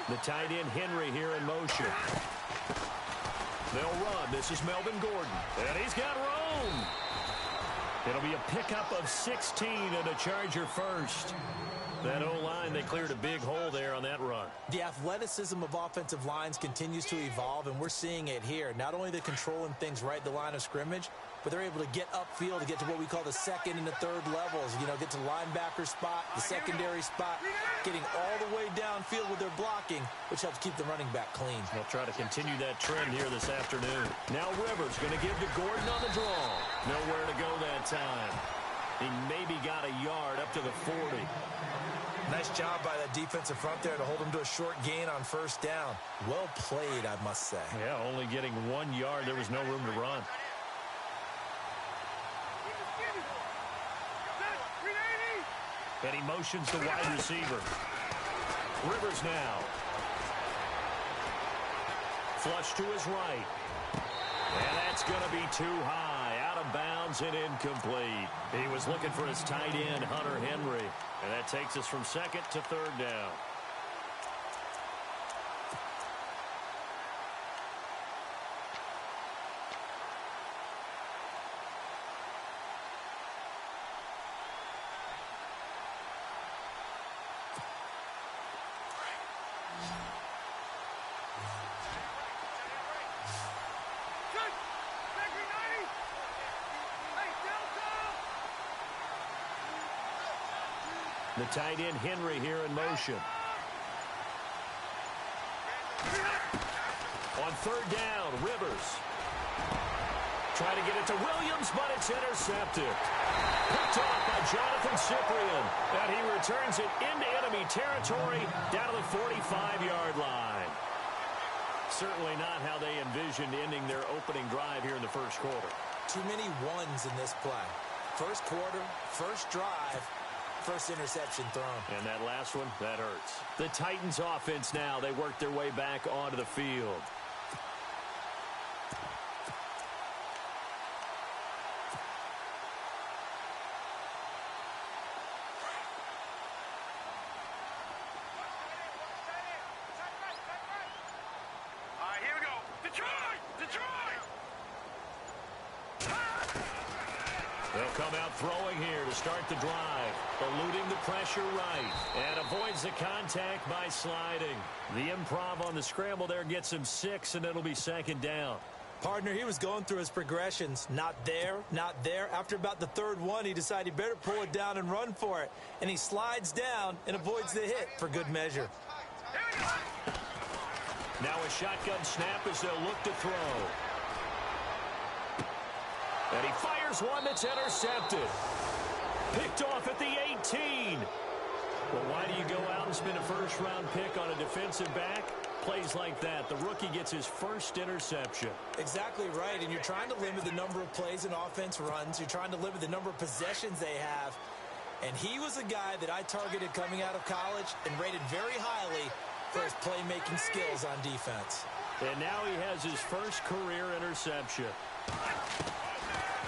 The tight end Henry here in motion. They'll run. This is Melvin Gordon. And he's got room. It'll be a pickup of 16 and a Charger first. That O-line, they cleared a big hole there on that run. The athleticism of offensive lines continues to evolve, and we're seeing it here. Not only they're controlling things right at the line of scrimmage, but they're able to get upfield to get to what we call the second and the third levels. You know, get to the linebacker spot, the secondary spot, getting all the way downfield with their blocking, which helps keep the running back clean. They'll try to continue that trend here this afternoon. Now Rivers going to give to Gordon on the draw. Nowhere to go that time. He maybe got a yard up to the 40. Nice job by that defensive front there to hold him to a short gain on first down. Well played, I must say. Yeah, only getting 1 yard. There was no room to run. And he motions the wide receiver. Rivers now. Flush to his right. And that's going to be too high. Out of bounds and incomplete. He was looking for his tight end, Hunter Henry. And that takes us from second to third down. The tight end Henry here in motion. On third down, Rivers. Trying to get it to Williams, but it's intercepted. Picked off by Jonathan Cyprien. And he returns it into enemy territory down to the 45-yard line. Certainly not how they envisioned ending their opening drive here in the first quarter. Too many ones in this play. First quarter, first drive. First interception thrown. And that last one, that hurts. The Titans offense now, they work their way back onto the field. All right, here we go. Detroit! Detroit! They'll come out throwing here to start the drive. Eluding the pressure right. And avoids the contact by sliding. The improv on the scramble there gets him 6, and it'll be second down. Partner, he was going through his progressions. Not there, not there. After about the third one, he decided he better pull it down and run for it. And he slides down and avoids the hit for good measure. Now a shotgun snap as they'll look to throw. And he fires one that's intercepted. Picked off at the 18. Well, why do you go out and spend a first-round pick on a defensive back? Plays like that. The rookie gets his first interception. Exactly right, and you're trying to limit the number of plays an offense runs. You're trying to limit the number of possessions they have. And he was a guy that I targeted coming out of college and rated very highly for his playmaking skills on defense. And now he has his first career interception.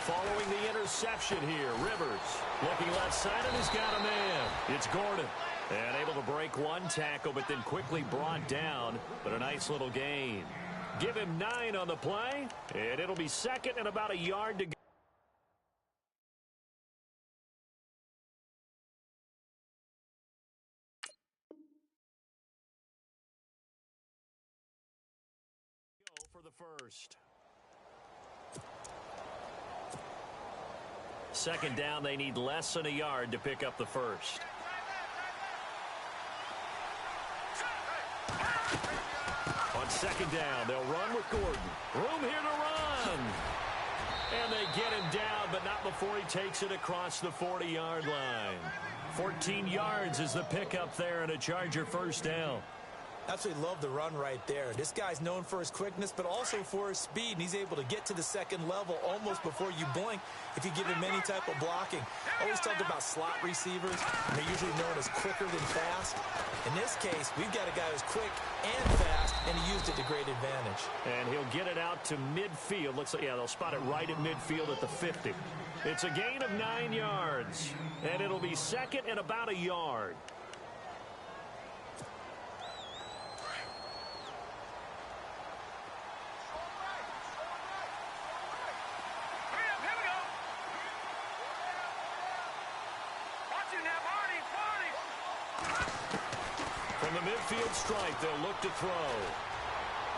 Following the interception here, Rivers looking left side, and he's got a man. It's Gordon. And able to break one tackle, but then quickly brought down. But a nice little gain. Give him 9 on the play, and it'll be second and about a yard to go. For the first. Second down, they need less than a yard to pick up the first. On second down, they'll run with Gordon. Room here to run. And they get him down, but not before he takes it across the 40-yard line. 14 yards is the pickup there and a Charger first down. Absolutely love the run right there. This guy's known for his quickness, but also for his speed, and he's able to get to the second level almost before you blink if you give him any type of blocking. Always talked about slot receivers, and they're usually known as quicker than fast. In this case, we've got a guy who's quick and fast, and he used it to great advantage. And he'll get it out to midfield. Looks like, yeah, they'll spot it right at midfield at the 50. It's a gain of 9 yards, and it'll be second and about a yard. midfield stripe, they'll look to throw.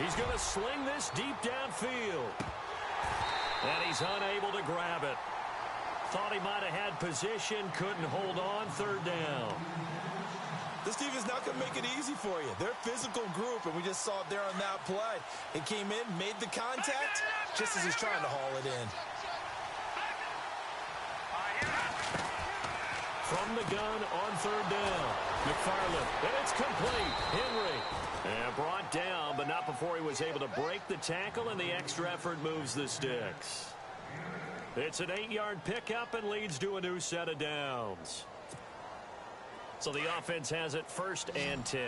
He's going to sling this deep downfield. And he's unable to grab it. Thought he might have had position, couldn't hold on, third down. This defense not going to make it easy for you. They're a physical group, and we just saw it there on that play. He came in, made the contact, just as he's trying to haul it in. From the gun on third down. McFarland, and it's complete. Henry. And brought down, but not before he was able to break the tackle, and the extra effort moves the sticks. It's an 8-yard pickup and leads to a new set of downs. So the offense has it 1st and 10.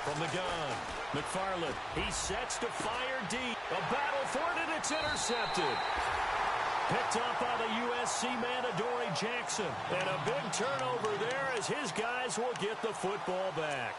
From the gun, McFarland, he sets to fire deep. A battle for it, and it's intercepted. Picked up by the USC man, Adoree Jackson. And a big turnover there as his guys will get the football back.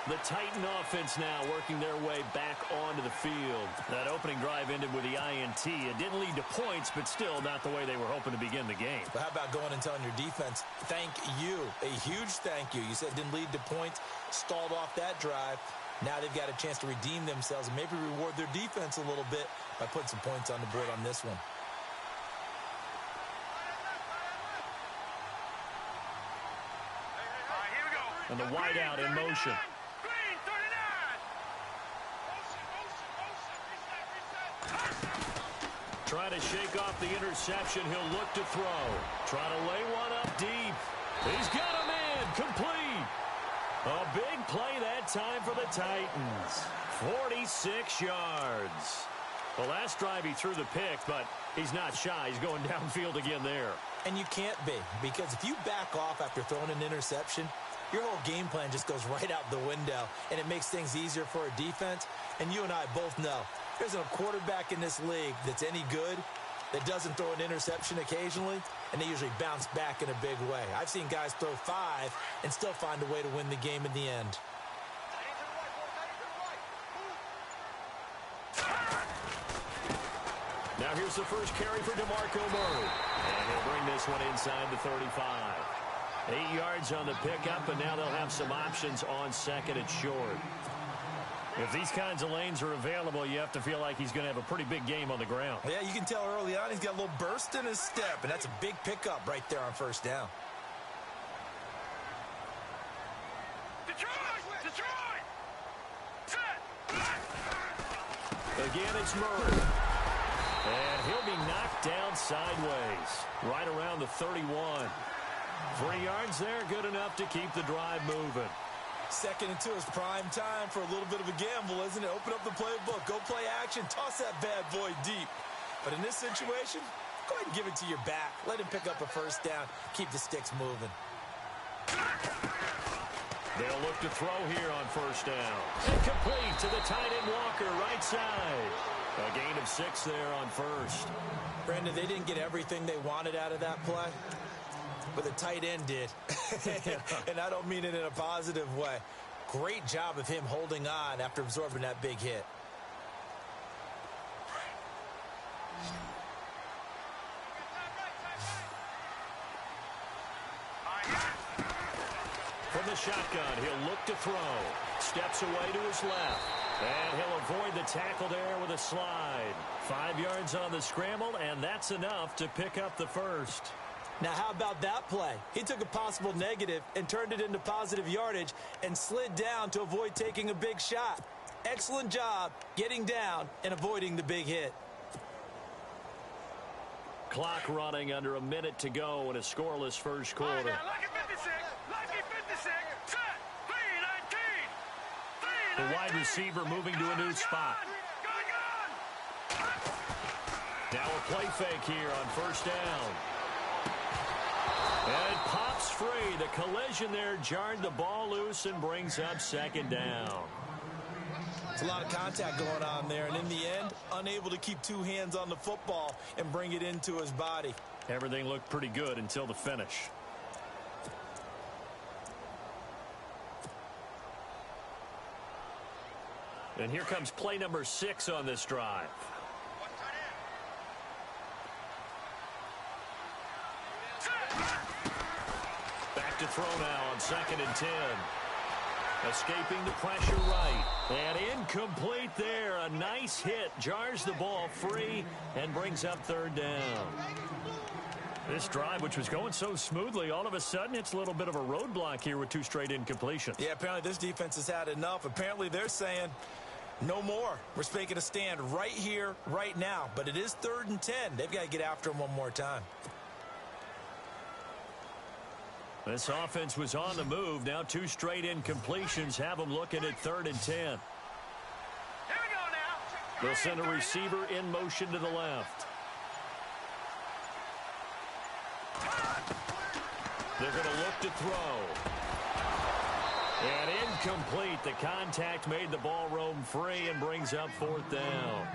The Titan offense now working their way back onto the field. That opening drive ended with the INT. It didn't lead to points, but still not the way they were hoping to begin the game. But how about going and telling your defense, thank you, a huge thank you. You said it didn't lead to points, stalled off that drive. Now they've got a chance to redeem themselves and maybe reward their defense a little bit by putting some points on the board on this one. And the wideout in motion. Trying to shake off the interception. He'll look to throw. Trying to lay one up deep. He's got a man. Complete. A big play that time for the Titans. 46 yards. The last drive he threw the pick, but he's not shy. He's going downfield again there. And you can't be, because if you back off after throwing an interception, your whole game plan just goes right out the window, and it makes things easier for a defense. And you and I both know there's a quarterback in this league that's any good that doesn't throw an interception occasionally, and they usually bounce back in a big way. I've seen guys throw 5 and still find a way to win the game in the end. Now here's the first carry for DeMarco Murray. And he'll bring this one inside the 35. 8 yards on the pickup, and now they'll have some options on second and short. If these kinds of lanes are available, you have to feel like he's going to have a pretty big game on the ground. Yeah, you can tell early on he's got a little burst in his step, and that's a big pickup right there on first down. Detroit! Again, it's Murray. And he'll be knocked down sideways, right around the 31. 3 yards there, good enough to keep the drive moving. 2nd and 2 is prime time for a little bit of a gamble, isn't it? Open up the playbook, go play action, toss that bad boy deep. But in this situation, go ahead and give it to your back. Let him pick up a first down, keep the sticks moving. They'll look to throw here on first down. Incomplete to the tight end Walker, right side. A gain of 6 there on first. Brandon, they didn't get everything they wanted out of that play, but the tight end did. And I don't mean it in a positive way. Great job of him holding on after absorbing that big hit. From the shotgun, he'll look to throw. Steps away to his left. And he'll avoid the tackle there with a slide. 5 yards on the scramble, and that's enough to pick up the first. Now, how about that play? He took a possible negative and turned it into positive yardage and slid down to avoid taking a big shot. Excellent job getting down and avoiding the big hit. Clock running under a minute to go in a scoreless first quarter. The wide receiver moving to a new spot. Now a play fake here on first down. And it pops free. The collision there jarred the ball loose and brings up second down. There's a lot of contact going on there, and in the end, unable to keep 2 hands on the football and bring it into his body. Everything looked pretty good until the finish. And here comes play number 6 on this drive. Back to throw now on 2nd and 10. Escaping the pressure right. And incomplete there. A nice hit. Jars the ball free and brings up 3rd down. This drive, which was going so smoothly, all of a sudden it's a little bit of a roadblock here with 2 straight incompletions. Yeah, apparently this defense has had enough. Apparently they're saying no more. We're making a stand right here, right now. But it is 3rd and 10. They've got to get after him one more time. This offense was on the move. Now 2 straight incompletions have them looking at 3rd and 10. Here we go now. They'll send a receiver in motion to the left. They're going to look to throw. And incomplete. The contact made the ball roam free and brings up 4th down.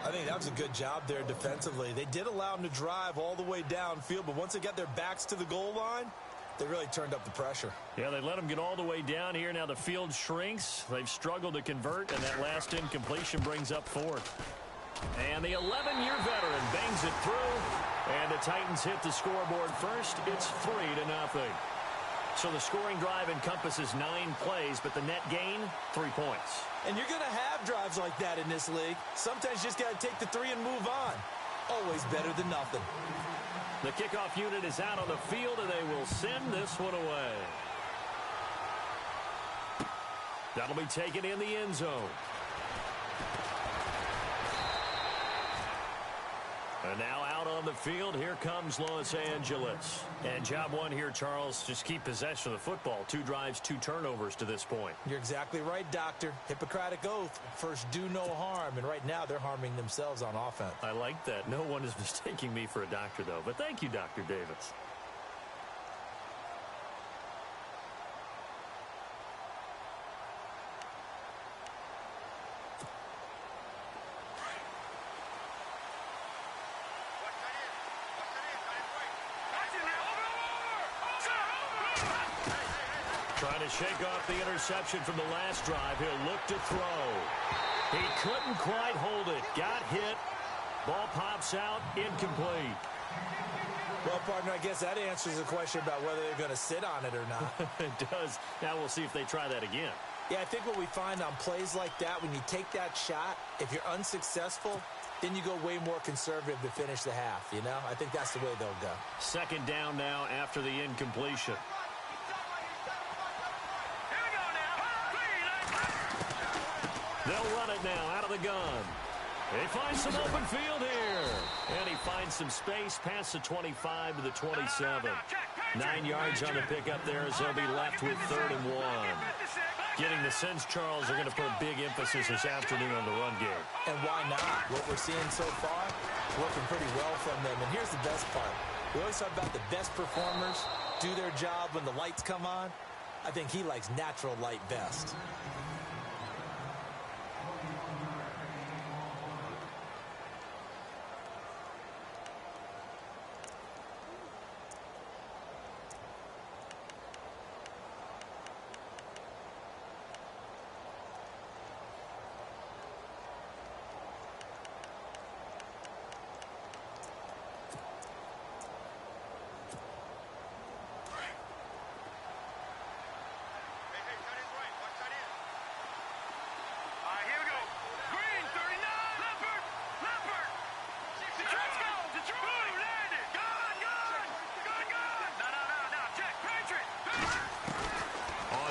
I think that was a good job there defensively. They did allow them to drive all the way downfield, but once they got their backs to the goal line, they really turned up the pressure. Yeah, they let them get all the way down here. Now the field shrinks. They've struggled to convert, and that last incompletion brings up 4th. And the 11-year veteran bangs it through, and the Titans hit the scoreboard first. It's 3-0. So the scoring drive encompasses 9 plays, but the net gain, 3 points. And you're going to have drives like that in this league. Sometimes you just got to take the 3 and move on. Always better than nothing. The kickoff unit is out on the field, and they will send this one away. That'll be taken in the end zone. And now out on the field, here comes Los Angeles. And job 1 here, Charles, just keep possession of the football. 2 drives, 2 turnovers to this point. You're exactly right, Doctor. Hippocratic oath. First, do no harm. And right now, they're harming themselves on offense. I like that. No one is mistaking me for a doctor, though. But thank you, Dr. Davis. Trying to shake off the interception from the last drive. He'll look to throw. He couldn't quite hold it. Got hit. Ball pops out. Incomplete. Well, partner, I guess that answers the question about whether they're going to sit on it or not. It does. Now we'll see if they try that again. Yeah, I think what we find on plays like that, when you take that shot, if you're unsuccessful, then you go way more conservative to finish the half, you know? I think that's the way they'll go. 2nd down now after the incompletion. They'll run it now out of the gun. He finds some open field here. And he finds some space past the 25 to the 27. 9 yards on the pickup there as they'll be left with 3rd and 1. Getting the sense, Charles, they're going to put a big emphasis this afternoon on the run game. And why not? What we're seeing so far, working pretty well from them. And here's the best part. We always talk about the best performers do their job when the lights come on. I think he likes natural light best.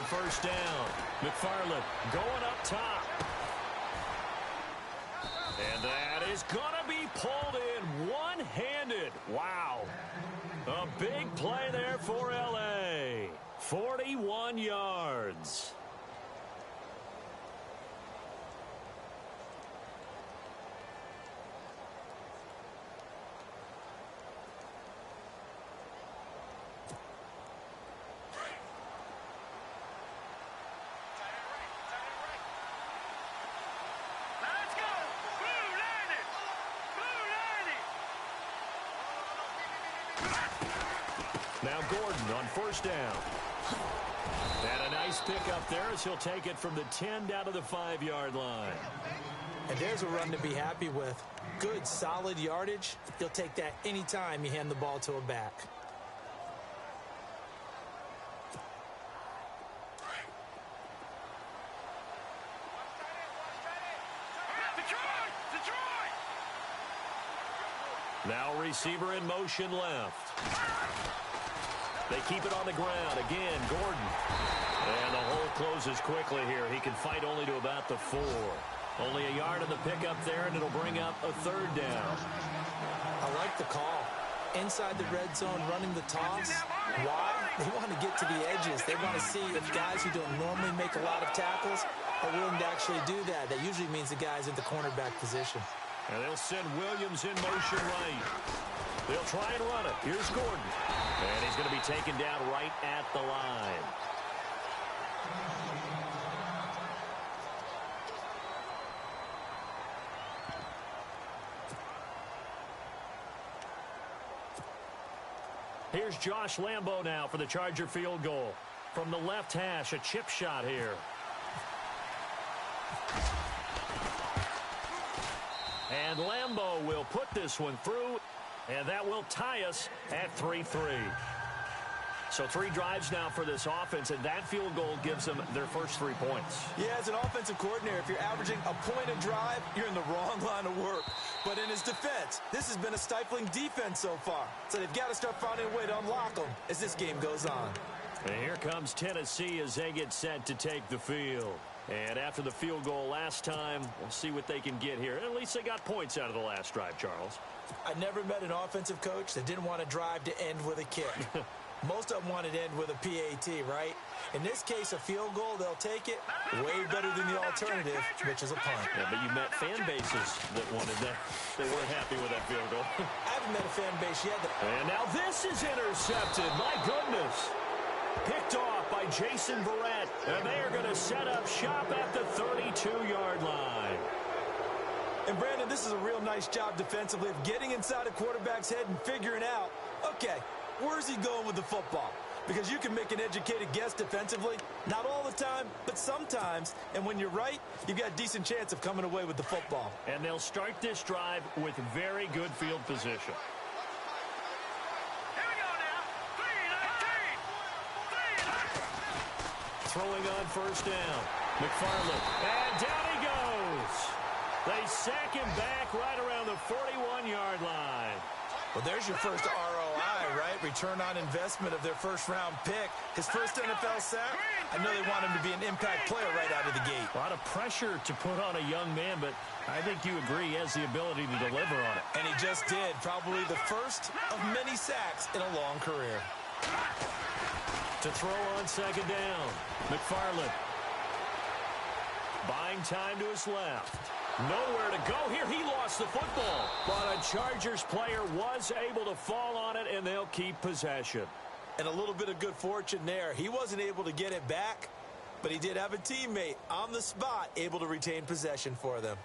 First down. McFarland going up top. And that is going to be pulled in one-handed. Wow. A big play there for L.A. 41 yards. Now Gordon on first down. And a nice pickup there as he'll take it from the 10 down to the 5-yard line. And there's a run to be happy with. good, solid yardage, you'll take that anytime you hand the ball to a back. Now receiver in motion left. They keep it on the ground. Again, Gordon. And the hole closes quickly here. He can fight only to about the 4. Only a yard in the pickup there, and it'll bring up a 3rd down. I like the call. Inside the red zone, running the toss. Why? They want to get to the edges. They want to see if guys who don't normally make a lot of tackles are willing to actually do that. That usually means the guys in the cornerback position. And they'll send Williams in motion right. They'll try and run it. Here's Gordon. And he's going to be taken down right at the line. Here's Josh Lambo now for the Charger field goal. From the left hash, a chip shot here. And Lambo will put this one through, and that will tie us at 3-3. So 3 drives now for this offense, and that field goal gives them their first 3 points. Yeah, as an offensive coordinator, if you're averaging a point a drive, you're in the wrong line of work. But in his defense, this has been a stifling defense so far. So they've got to start finding a way to unlock them as this game goes on. And here comes Tennessee as they get set to take the field. And after the field goal last time, we'll see what they can get here. At least they got points out of the last drive, Charles. I never met an offensive coach that didn't want to drive to end with a kick. Most of them want to end with a PAT, right? In this case, a field goal, they'll take it. Way better than the alternative, which is a punt. Yeah, but you met fan bases that wanted that. They weren't happy with that field goal. I haven't met a fan base yet. And now this is intercepted. My goodness. Picked off by Jason Verrett. And they are going to set up shop at the 32-yard line. And, Brandon, this is a real nice job defensively of getting inside a quarterback's head and figuring out, okay, where's he going with the football? Because you can make an educated guess defensively. Not all the time, but sometimes. And when you're right, you've got a decent chance of coming away with the football. And they'll start this drive with very good field position. Here we go now. 3-19. Throwing on first down. McFarland. And down he goes. They sack him back right around the 41-yard line. Well, there's your first ROI, right? Return on investment of their first-round pick. His first NFL sack, I know they want him to be an impact player right out of the gate. A lot of pressure to put on a young man, but I think you agree he has the ability to deliver on it. And he just did. Probably the first of many sacks in a long career. To throw on second down, McFarland. Buying time to his left. Nowhere to go here. He lost the football. But a Chargers player was able to fall on it, and they'll keep possession. And a little bit of good fortune there. He wasn't able to get it back, but he did have a teammate on the spot able to retain possession for them.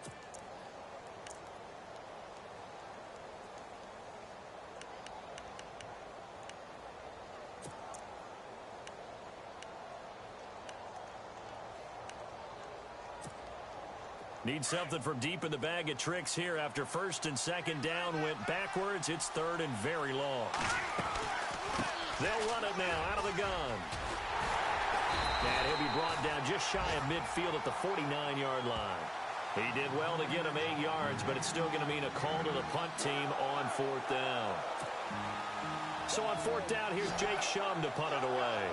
Need something from deep in the bag of tricks here after first and second down went backwards. It's third and very long. They'll run it now out of the gun. And he'll be brought down just shy of midfield at the 49-yard line. He did well to get him 8 yards, but it's still going to mean a call to the punt team on fourth down. So on fourth down, here's Jake Shum to punt it away.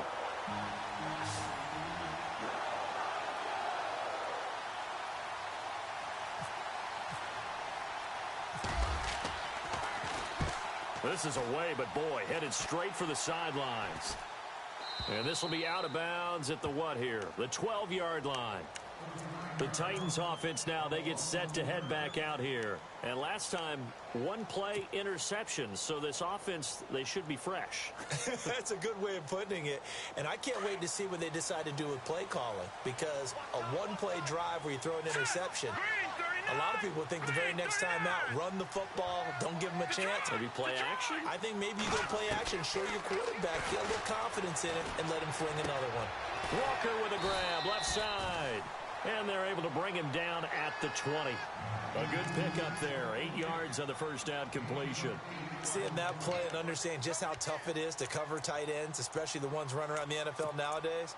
This is away, but boy, headed straight for the sidelines. And this will be out of bounds at the what here? The 12-yard line. The Titans offense now, they get set to head back out here. And last time, one play interception. So this offense, they should be fresh. That's a good way of putting it. And I can't wait to see what they decide to do with play calling. Because a one-play drive where you throw an interception, a lot of people think the very next time out, run the football, don't give them a chance. Maybe play action? I think maybe you go play action, show your quarterback, get a little confidence in him, and let him fling another one. Walker with a grab, left side. And they're able to bring him down at the 20. A good pickup there. 8 yards on the first down completion. Seeing that play and understanding just how tough it is to cover tight ends, especially the ones running around the NFL nowadays,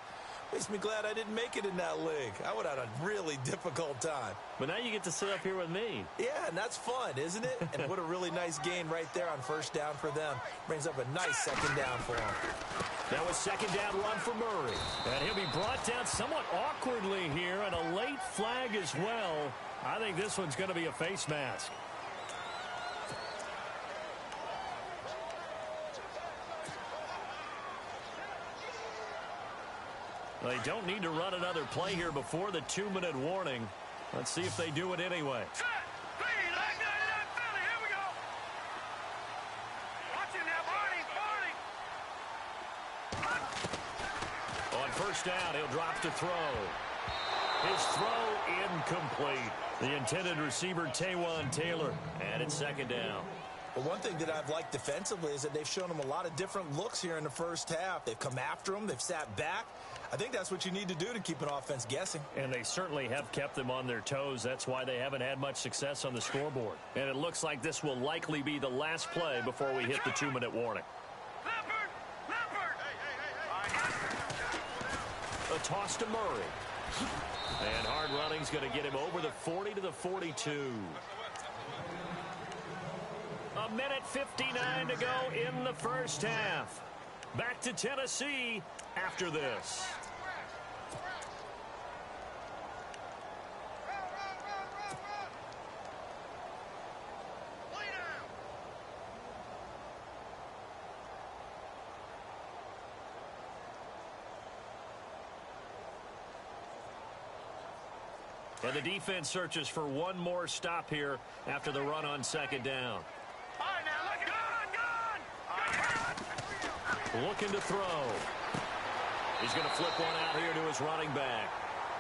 makes me glad I didn't make it in that league. I would have had a really difficult time. But now you get to sit up here with me. Yeah, and that's fun, isn't it? And what a really nice gain right there on first down for them. Brings up a nice second down for them. That was second down run for Murray. And he'll be brought down somewhat awkwardly here, and a late flag as well. I think this one's going to be a face mask. They don't need to run another play here before the 2-minute warning. Let's see if they do it anyway. Set. Speed. Leg 99 Philly. Here we go. Watch it now, Barney. On first down, he'll drop to throw. His throw incomplete. The intended receiver, Taywan Taylor. And it's second down. Well, one thing that I've liked defensively is that they've shown them a lot of different looks here in the first half. They've come after them. They've sat back. I think that's what you need to do to keep an offense guessing. And they certainly have kept them on their toes. That's why they haven't had much success on the scoreboard. And it looks like this will likely be the last play before we hit the 2-minute warning. Leopard. A toss to Murray. And hard running's going to get him over the 40 to the 42. A minute 59 to go in the first half. Back to Tennessee after this. And the defense searches for one more stop here after the run on second down. All right, now, look it. Looking to throw. He's going to flip one out here to his running back.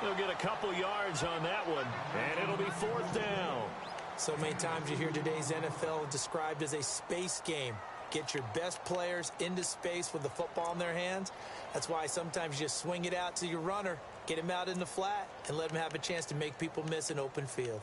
He'll get a couple yards on that one, and it'll be fourth down. So many times you hear today's NFL described as a space game. Get your best players into space with the football in their hands. That's why sometimes you just swing it out to your runner, get him out in the flat, and let him have a chance to make people miss an open field.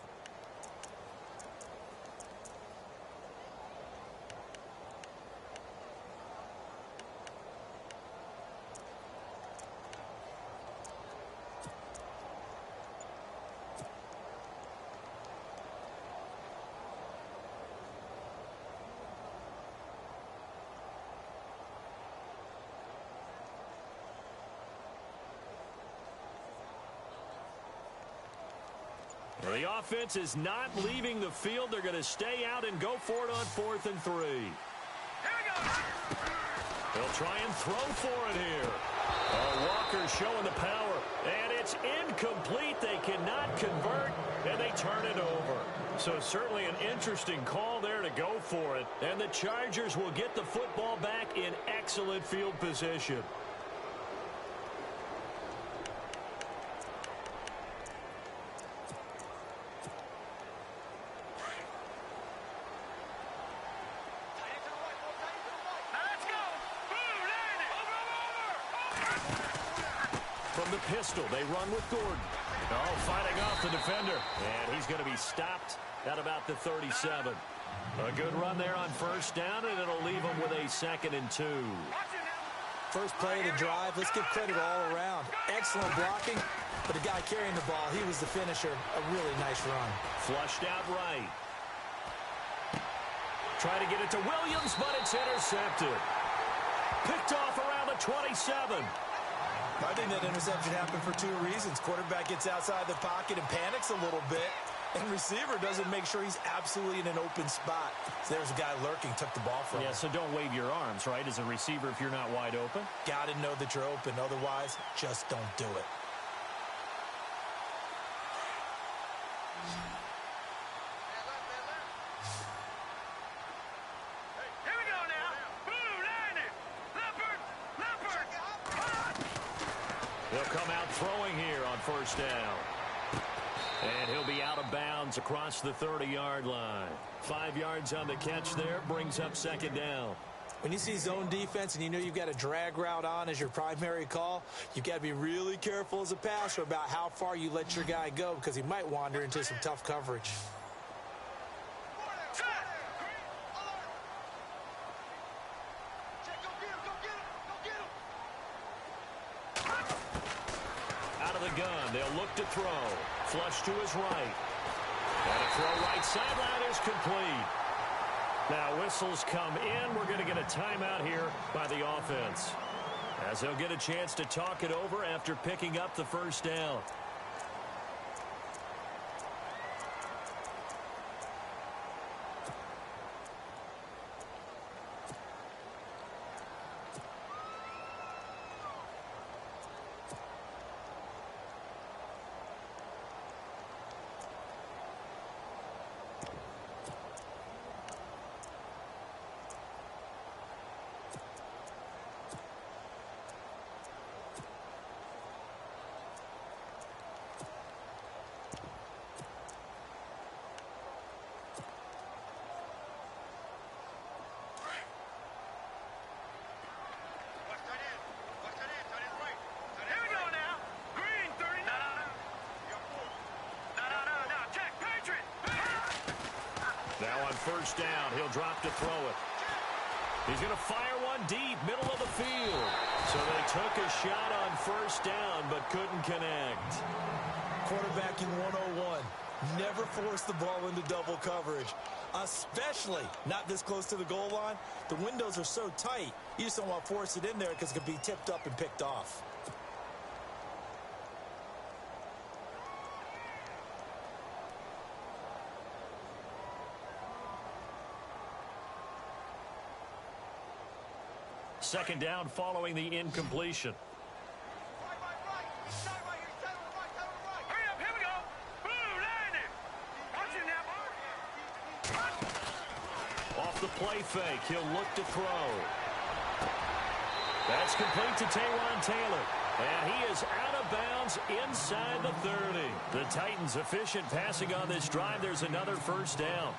Well, the offense is not leaving the field. They're going to stay out and go for it on 4th and 3. Here we go. They'll try and throw for it here. Oh, Walker showing the power, and it's incomplete. They cannot convert, and they turn it over. So certainly an interesting call there to go for it, and the Chargers will get the football back in excellent field position. From the pistol, they run with Gordon. Oh, fighting off the defender. And he's going to be stopped at about the 37. A good run there on first down, and it'll leave him with a 2nd and 2. First play of the drive, let's give credit all around. Excellent blocking, but the guy carrying the ball, he was the finisher. A really nice run. Flushed out right. Try to get it to Williams, but it's intercepted. Picked off around the 27. I think that interception happened for 2 reasons. Quarterback gets outside the pocket and panics a little bit, and receiver doesn't make sure he's absolutely in an open spot. So there's a guy lurking, took the ball from him. Yeah, so don't wave your arms, right, as a receiver if you're not wide open. Got to know that you're open. Otherwise, just don't do it. Here we go now. Blue, 90. Leopard. He'll come out throwing here on first down. And he'll be out of bounds across the 30-yard line. 5 yards on the catch there, brings up second down. When you see zone defense and you know you've got a drag route on as your primary call, you've got to be really careful as a passer about how far you let your guy go because he might wander into some tough coverage. Out of the gun, they'll look to throw. Flush to his right. And a throw right sideline is complete. Now whistles come in. We're going to get a timeout here by the offense, as they'll get a chance to talk it over after picking up the first down. Now on first down, he'll drop to throw it. He's going to fire one deep, middle of the field. So they took a shot on first down, but couldn't connect. Quarterbacking 101. Never force the ball into double coverage, especially not this close to the goal line. The windows are so tight, you just don't want to force it in there because it could be tipped up and picked off. Second down following the incompletion. Off the play fake, he'll look to throw. That's complete to Taywan Taylor. And he is out of bounds inside the 30. The Titans efficient passing on this drive. There's another first down.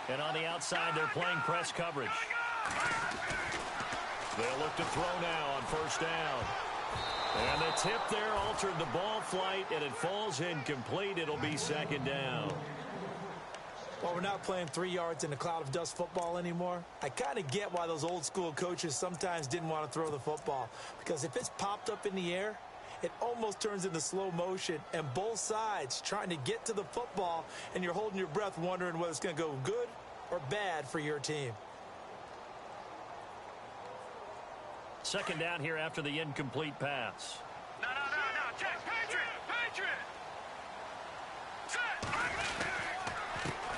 And on the outside, they're playing press coverage. They'll look to throw now on first down. And the tip there altered the ball flight, and it falls incomplete. It'll be second down. Well, we're not playing 3 yards in a cloud of dust football anymore. I kind of get why those old school coaches sometimes didn't want to throw the football. Because if it's popped up in the air, it almost turns into slow motion, and both sides trying to get to the football, and you're holding your breath wondering whether it's going to go good or bad for your team. Second down here after the incomplete pass. No. Check. Patriot. Set.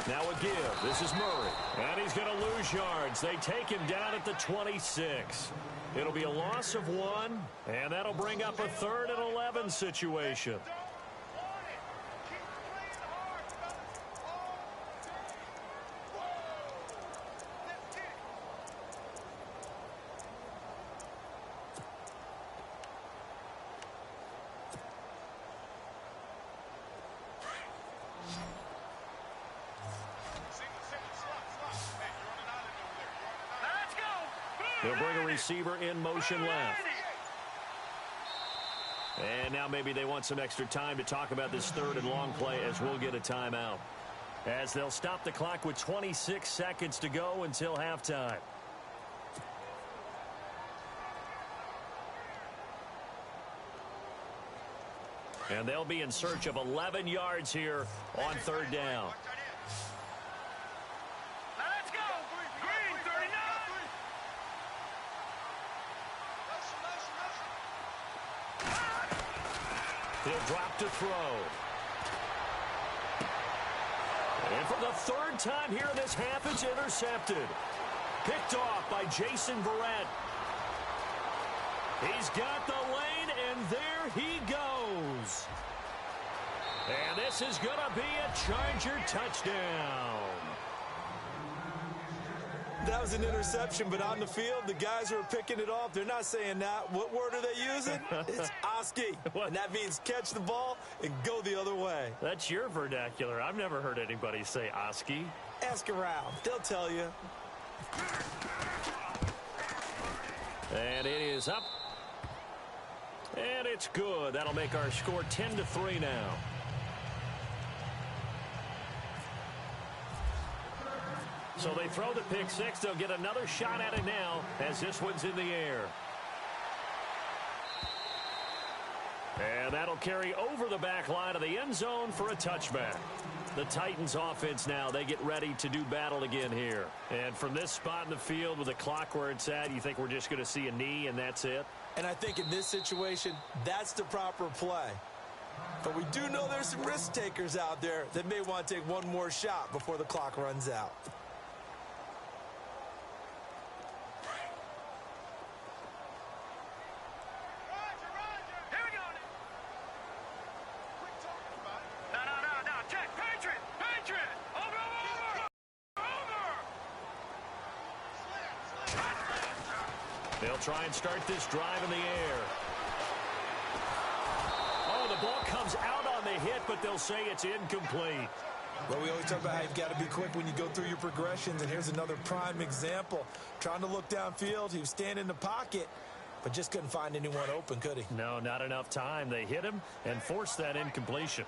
Now a give. This is Murray. And he's going to lose yards. They take him down at the 26. It'll be a loss of 1, and that'll bring up a 3rd and 11 situation. They'll bring a receiver in motion left. And now maybe they want some extra time to talk about this 3rd and long play, as we'll get a timeout. As they'll stop the clock with 26 seconds to go until halftime. And they'll be in search of 11 yards here on 3rd down. Let's go. Green 39. He'll drop to throw. And for the 3rd time here in this half, it's intercepted. Picked off by Jason Verrett. He's got the lane, and And there he goes. And this is going to be a Charger touchdown. That was an interception, but on the field, the guys who are picking it off, they're not saying that. What word are they using? It's Oski. And that means catch the ball and go the other way. That's your vernacular. I've never heard anybody say Oski. Ask around. They'll tell you. And it is up. And it's good. That'll make our score 10-3 now. So they throw the pick six. They'll get another shot at it now as this one's in the air. And that'll carry over the back line of the end zone for a touchback. The Titans offense now, they get ready to do battle again here. And from this spot in the field with the clock where it's at, you think we're just going to see a knee and that's it? And I think in this situation, that's the proper play. But we do know there's some risk takers out there that may want to take one more shot before the clock runs out. They'll try and start this drive in the air. Oh, the ball comes out on the hit, but they'll say it's incomplete. Well, we always talk about how you've got to be quick when you go through your progressions, and here's another prime example. Trying to look downfield, he was standing in the pocket, but just couldn't find anyone open, could he? No, not enough time. They hit him and forced that incompletion.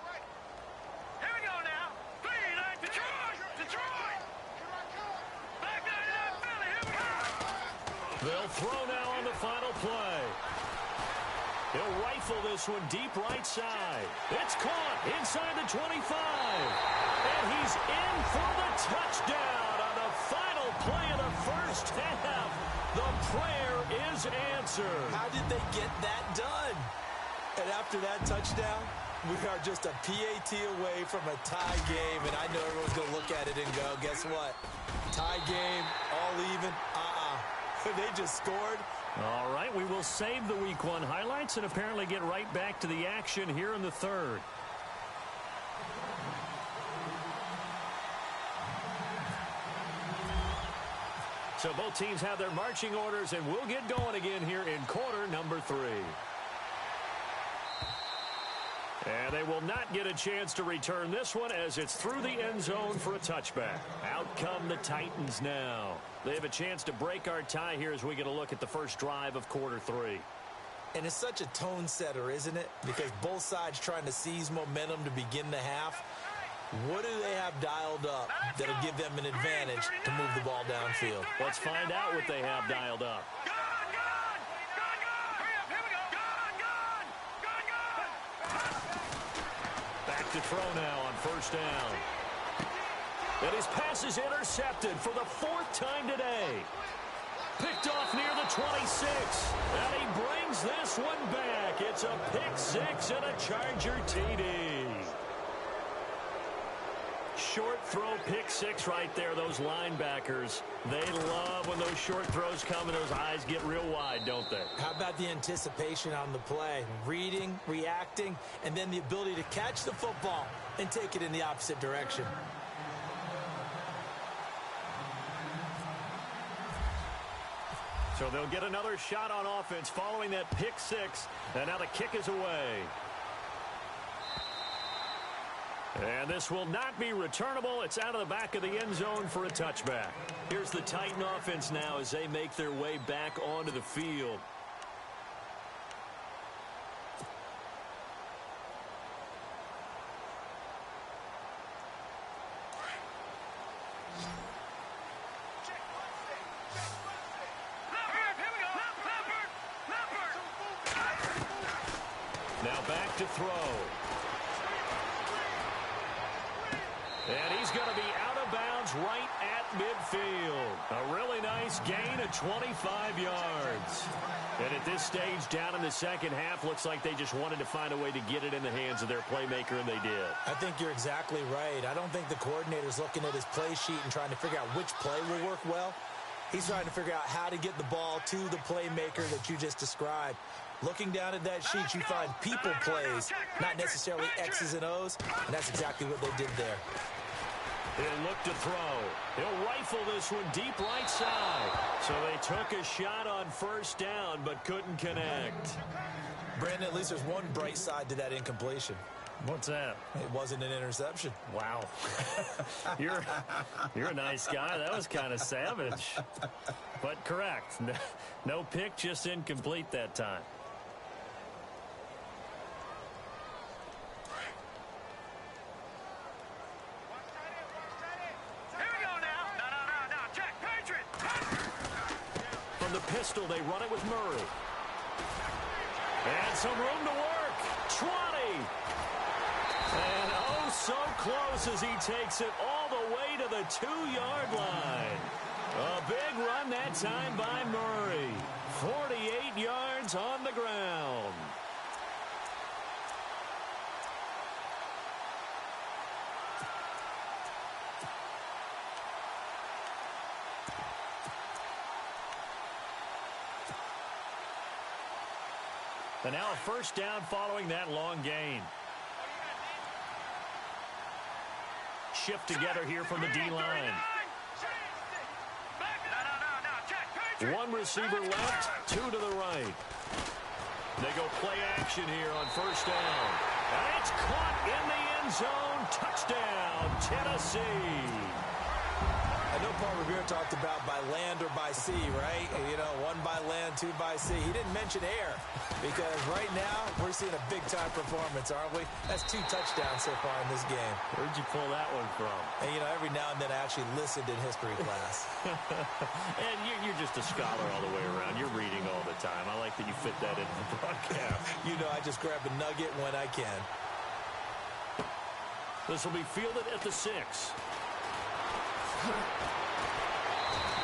Here we go now. Detroit! Back down to that Philly. Here we go. They'll throw now on the final play. He'll rifle this one deep right side. It's caught inside the 25. And he's in for the touchdown on the final play of the first half. The prayer is answered. How did they get that done? And after that touchdown, we are just a PAT away from a tie game. And I know everyone's going to look at it and go, guess what? Tie game, all even, They just scored. All right, we will save the Week 1 highlights and apparently get right back to the action here in the third. So both teams have their marching orders, and we'll get going again here in quarter number 3. And they will not get a chance to return this one as it's through the end zone for a touchback. Out come the Titans now. They have a chance to break our tie here as we get a look at the first drive of quarter 3. And it's such a tone setter, isn't it? Because both sides trying to seize momentum to begin the half. What do they have dialed up that'll give them an advantage to move the ball downfield? Let's find out what they have dialed up. Back to throw now on first down. And his pass is intercepted for the 4th time today. Picked off near the 26. And he brings this one back. It's a pick 6 and a Charger TD. Short throw pick 6 right there. Those linebackers, they love when those short throws come and those eyes get real wide, don't they? How about the anticipation on the play? Reading, reacting, and then the ability to catch the football and take it in the opposite direction. So they'll get another shot on offense following that pick 6. And now the kick is away. And this will not be returnable. It's out of the back of the end zone for a touchback. Here's the Titan offense now as they make their way back onto the field. Now back to throw. And he's going to be out of bounds right at midfield. A really nice gain of 25 yards. And at this stage, down in the second half, looks like they just wanted to find a way to get it in the hands of their playmaker, and they did. I think you're exactly right. I don't think the coordinator's looking at his play sheet and trying to figure out which play will work well. He's trying to figure out how to get the ball to the playmaker that you just described. Looking down at that sheet, you find people plays, not necessarily X's and O's, and that's exactly what they did there. He'll look to throw. He'll rifle this one deep right side. So they took a shot on first down, but couldn't connect. Brandon, at least there's one bright side to that incompletion. What's that? It wasn't an interception. Wow. You're a nice guy. That was kind of savage. But correct. No pick, just incomplete that time. From the pistol, they run it with Murray. And some room to work. 20. And oh, so close as he takes it all the way to the 2-yard line. A big run that time by Murray. 48 yards on the ground. And now a first down following that long gain. Shift together here from the D-line. One receiver left, two to the right. They go play action here on first down. And it's caught in the end zone. Touchdown, Tennessee. I know Paul Revere talked about by land or by sea, right? You know, one by land, two by sea. He didn't mention air because right now we're seeing a big-time performance, aren't we? That's 2 touchdowns so far in this game. Where'd you pull that one from? And, you know, every now and then I actually listened in history class. And you're just a scholar all the way around. You're reading all the time. I like that you fit that into the broadcast. You know, I just grab a nugget when I can. This will be fielded at the 6.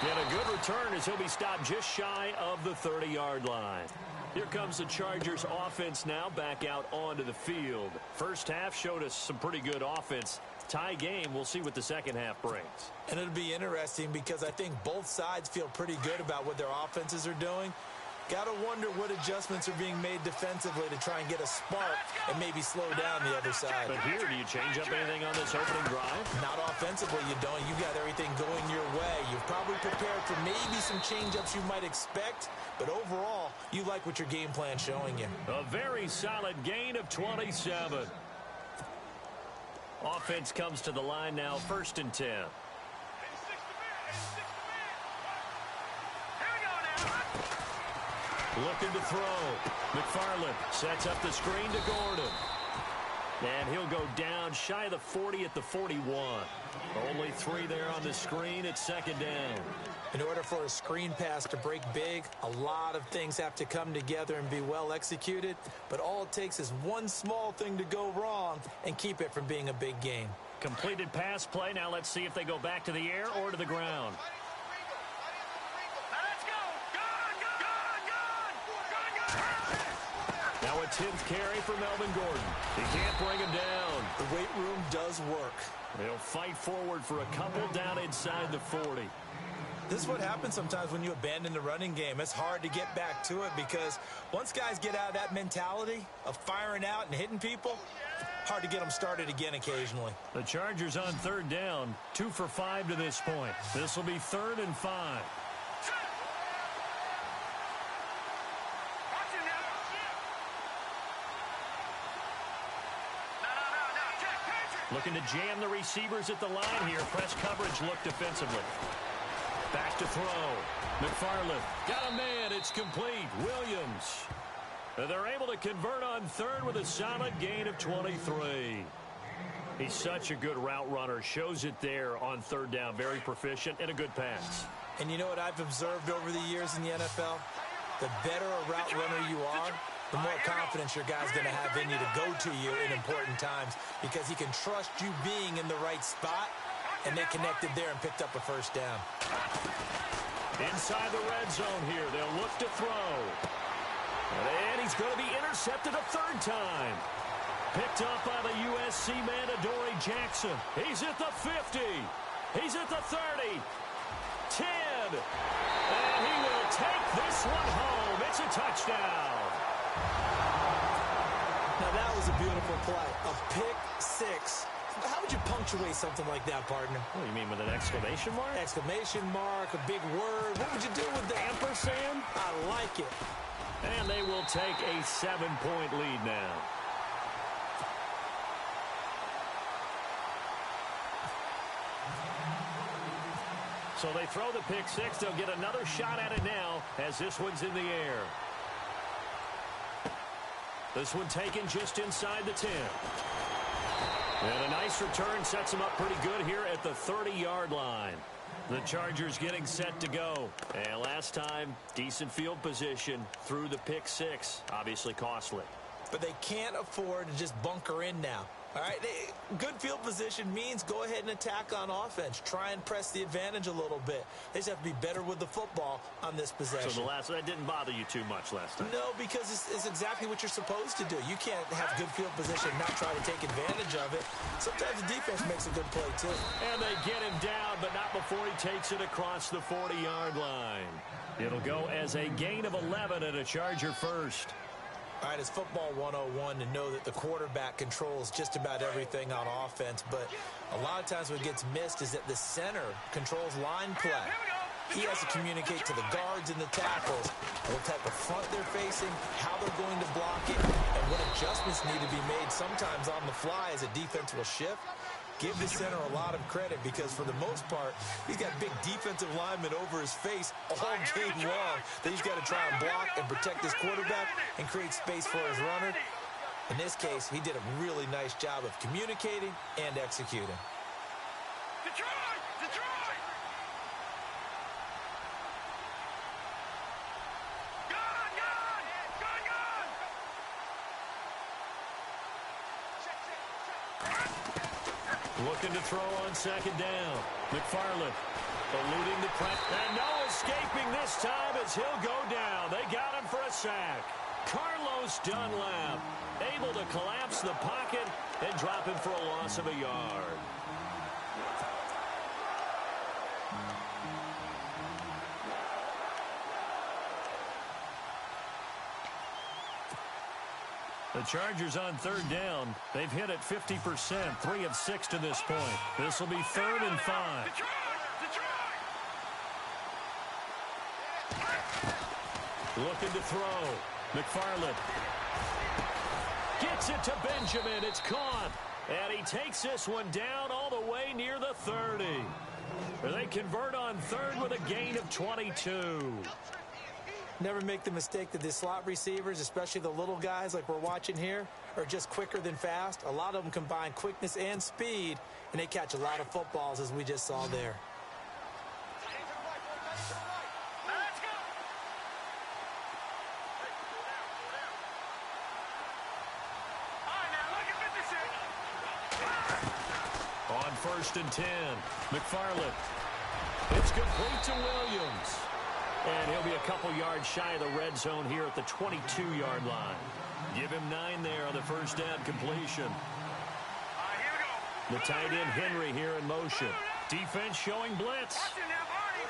Get a good return as he'll be stopped just shy of the 30-yard line. Here comes the Chargers offense now back out onto the field. First half showed us some pretty good offense. Tie game, we'll see what the second half brings. And it'll be interesting because I think both sides feel pretty good about what their offenses are doing. Got to wonder what adjustments are being made defensively to try and get a spark and maybe slow down the other side. But here, do you change up anything on this opening drive? Not offensively, you don't. You got everything going your way. You've probably prepared for maybe some change-ups you might expect, but overall, you like what your game plan's showing you. A very solid gain of 27. Offense comes to the line now, 1st and 10. Looking to throw. McFarland sets up the screen to Gordon. And he'll go down shy of the 40 at the 41. Only 3 there on the screen. It's 2nd down. In order for a screen pass to break big, a lot of things have to come together and be well executed. But all it takes is one small thing to go wrong and keep it from being a big game. Completed pass play. Now let's see if they go back to the air or to the ground. Now a 10th carry for Melvin Gordon. He can't bring him down. The weight room does work. They'll fight forward for a couple down inside the 40. This is what happens sometimes when you abandon the running game. It's hard to get back to it because once guys get out of that mentality of firing out and hitting people, hard to get them started again occasionally. The Chargers on 3rd down, 2 for 5 to this point. This will be 3rd and 5. Looking to jam the receivers at the line here. Press coverage look defensively. Back to throw. McFarland got a man. It's complete. Williams. They're able to convert on 3rd with a solid gain of 23. He's such a good route runner. Shows it there on 3rd down. Very proficient and a good pass. And you know what I've observed over the years in the NFL? The better a route runner you are, the more confidence your guy's going to have in you to go to you in important times because he can trust you being in the right spot, and they connected there and picked up a first down. Inside the red zone here, they'll look to throw. And he's going to be intercepted a 3rd time. Picked up by the USC man, Adoree Jackson. He's at the 50. He's at the 30. 10. good. And he will take this one home. It's a touchdown. Now, that was a beautiful play. A pick six. How would you punctuate something like that, partner? What do you mean, with an exclamation mark? Exclamation mark, a big word. What would you do with that? Ampersand? I like it. And they will take a 7-point lead now. So they throw the pick six. They'll get another shot at it now as this one's in the air. This one taken just inside the 10. And a nice return sets them up pretty good here at the 30-yard line. The Chargers getting set to go. And last time, decent field position through the pick six. Obviously costly. But they can't afford to just bunker in now. All right, good field position means go ahead and attack on offense. Try and press the advantage a little bit. They just have to be better with the football on this possession. So that didn't bother you too much last time? No, because it's exactly what you're supposed to do. You can't have good field position and not try to take advantage of it. Sometimes the defense makes a good play, too. And they get him down, but not before he takes it across the 40-yard line. It'll go as a gain of 11 and a Charger first. All right, it's football 101 to know that the quarterback controls just about everything on offense, but a lot of times what gets missed is that the center controls line play. He has to communicate to the guards and the tackles what type of front they're facing, how they're going to block it, and what adjustments need to be made sometimes on the fly as a defense will shift. Give the center a lot of credit because, for the most part, he's got big defensive linemen over his face all game long that he's got to try and block and protect his quarterback and create space for his runner. In this case, he did a really nice job of communicating and executing. Detroit! Detroit! Gone! Gone! Gone! Gone! Looking to throw on second down. McFarland eluding the press. And no escaping this time as he'll go down. They got him for a sack. Carlos Dunlap able to collapse the pocket and drop him for a loss of a yard. The Chargers on third down. They've hit it 50%, 3 of 6 to this point. This will be 3rd and 5. Detroit! Detroit! Looking to throw. McFarland gets it to Benjamin. It's caught. And he takes this one down all the way near the 30. They convert on third with a gain of 22. Never make the mistake that the slot receivers, especially the little guys like we're watching here, are just quicker than fast. A lot of them combine quickness and speed, and they catch a lot of footballs, as we just saw there. Let's go! All right, now look at 56. On 1st and 10, McFarland. It's complete to Williams. And he'll be a couple yards shy of the red zone here at the 22-yard line. Give him 9 there on the first down completion. All right, here we go. The tight end Henry here in motion. Defense showing blitz. Watch it now, Barney.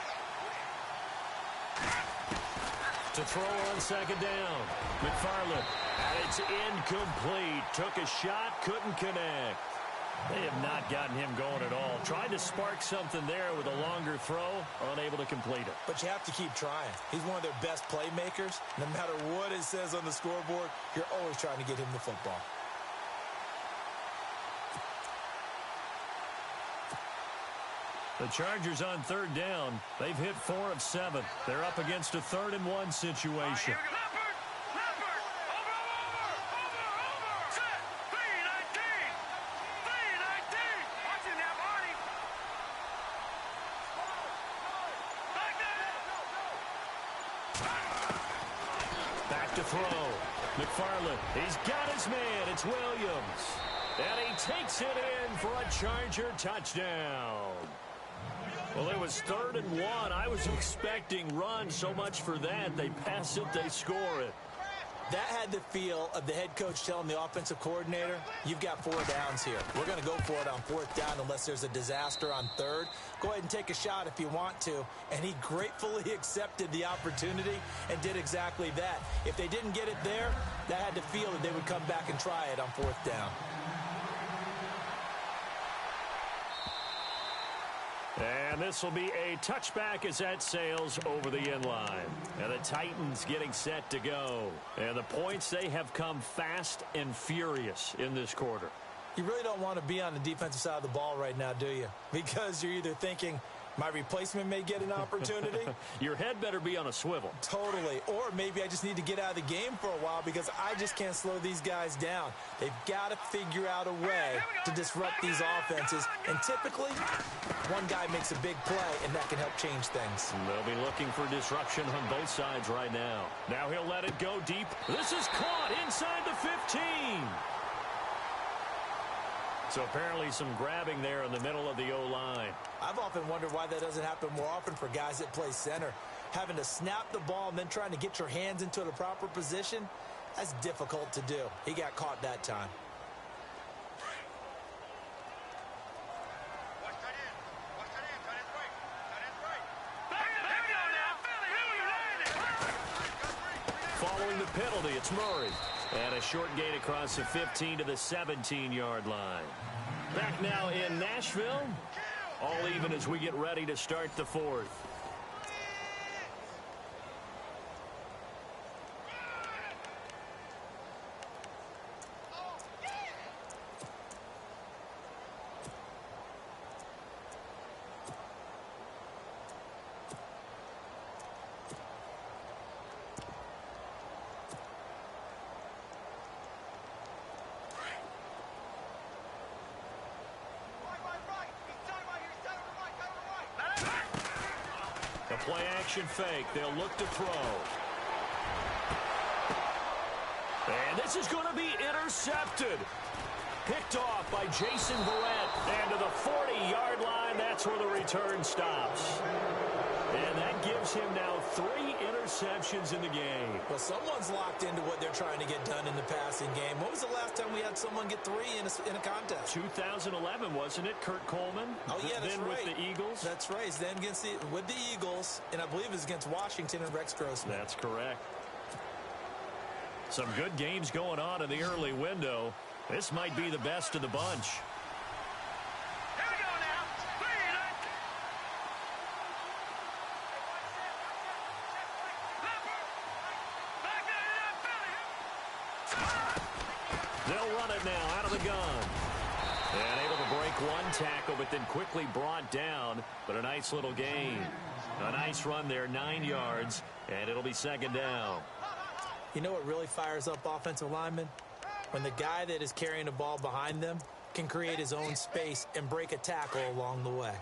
To throw on second down. McFarland. And it's incomplete. Took a shot, couldn't connect. They have not gotten him going at all. Tried to spark something there with a longer throw, unable to complete it. But you have to keep trying. He's one of their best playmakers. No matter what it says on the scoreboard, you're always trying to get him the football. The Chargers on third down. They've hit 4 of 7. They're up against a 3rd and 1 situation. Leopard! Leopard! Over! Set! 319! 319! Watch it now, Barney! Back there! Back to throw. McFarland. He's got his man. It's Williams. And he takes it in for a Charger touchdown. Well, it was 3rd and 1. I was expecting run, so much for that. They pass it, they score it. That had the feel of the head coach telling the offensive coordinator, you've got 4 downs here. We're going to go for it on 4th down unless there's a disaster on 3rd. Go ahead and take a shot if you want to. And he gratefully accepted the opportunity and did exactly that. If they didn't get it there, that had the feel that they would come back and try it on 4th down. And this will be a touchback as that sails over the end line. And the Titans getting set to go. And the points, they have come fast and furious in this quarter. You really don't want to be on the defensive side of the ball right now, do you? Because you're either thinking, my replacement may get an opportunity. Your head better be on a swivel. Totally. Or maybe I just need to get out of the game for a while because I just can't slow these guys down. They've got to figure out a way to disrupt these offenses. And typically, one guy makes a big play, and that can help change things. They'll be looking for disruption on both sides right now. Now he'll let it go deep. This is caught inside the 15. So apparently some grabbing there in the middle of the O-line. I've often wondered why that doesn't happen more often for guys that play center. Having to snap the ball and then trying to get your hands into the proper position, that's difficult to do. He got caught that time. Following the penalty, it's Murray. And a short gain across the 15 to the 17-yard line. Back now in Nashville. All even as we get ready to start the 4th. Play action fake. They'll look to throw. And this is going to be intercepted. Picked off by Jason Verrett. And to the 40-yard line, that's where the return stops. And that gives him now 3 interceptions in the game. Well, someone's locked into what they're trying to get done in the passing game. When was the last time we had someone get 3 in a contest? 2011, wasn't it? Kurt Coleman? Oh, yeah, that's then right. With the Eagles? That's right. Then with the Eagles, and I believe it was against Washington and Rex Grossman. That's correct. Some good games going on in the early window. This might be the best of the bunch. They'll run it now out of the gun. And able to break one tackle, but then quickly brought down. But a nice little gain. A nice run there, 9 yards, and it'll be 2nd down. You know what really fires up offensive linemen? When the guy that is carrying the ball behind them can create his own space and break a tackle along the way.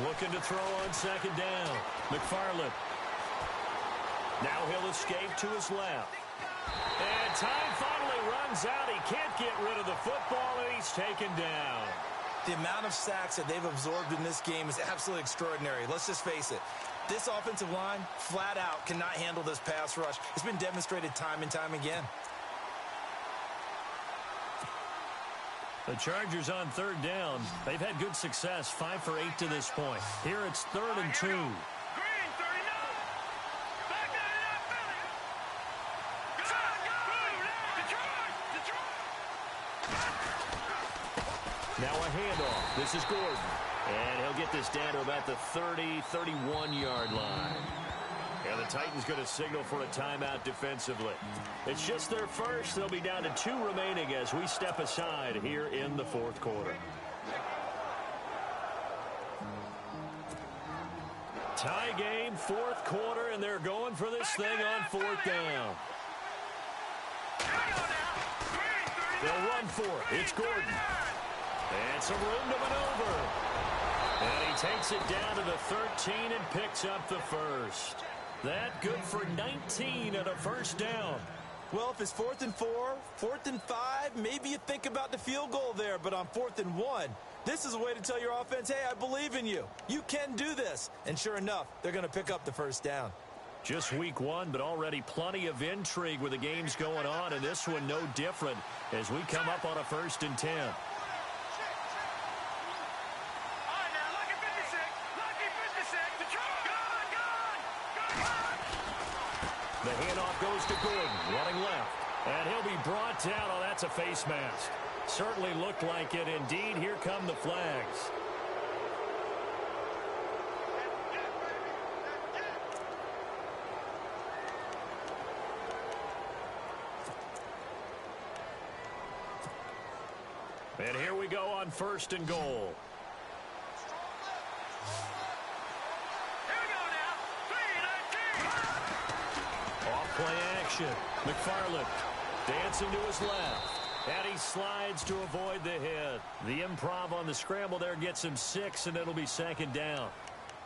Looking to throw on 2nd down. McFarland. Now he'll escape to his left. And time finally runs out. He can't get rid of the football, and he's taken down. The amount of sacks that they've absorbed in this game is absolutely extraordinary. Let's just face it. This offensive line, flat out, cannot handle this pass rush. It's been demonstrated time and time again. The Chargers on 3rd down. They've had good success, 5 for 8 to this point. Here it's 3rd and 2. Now a handoff. This is Gordon. And he'll get this down to about the 30, 31-yard line. And the Titans going to signal for a timeout defensively. It's just their first. They'll be down to 2 remaining as we step aside here in the 4th quarter. Tie game, 4th quarter, and they're going for this thing on 4th down. They'll run for it. It's Gordon. And some room to maneuver. And he takes it down to the 13 and picks up the first. That good for 19 and a 1st down. Well, if it's 4th and 4, 4th and 5, maybe you think about the field goal there. But on 4th and 1, this is a way to tell your offense, hey, I believe in you. You can do this. And sure enough, they're going to pick up the first down. Just week 1, but already plenty of intrigue with the games going on, and this one no different as we come up on a 1st and 10. The handoff goes to Gordon, running left. And he'll be brought down. Oh, that's a face mask. Certainly looked like it. Indeed, here come the flags. And here we go on 1st and goal. Play action. McFarland dancing to his left. And he slides to avoid the hit. The improv on the scramble there gets him 6, and it'll be 2nd down.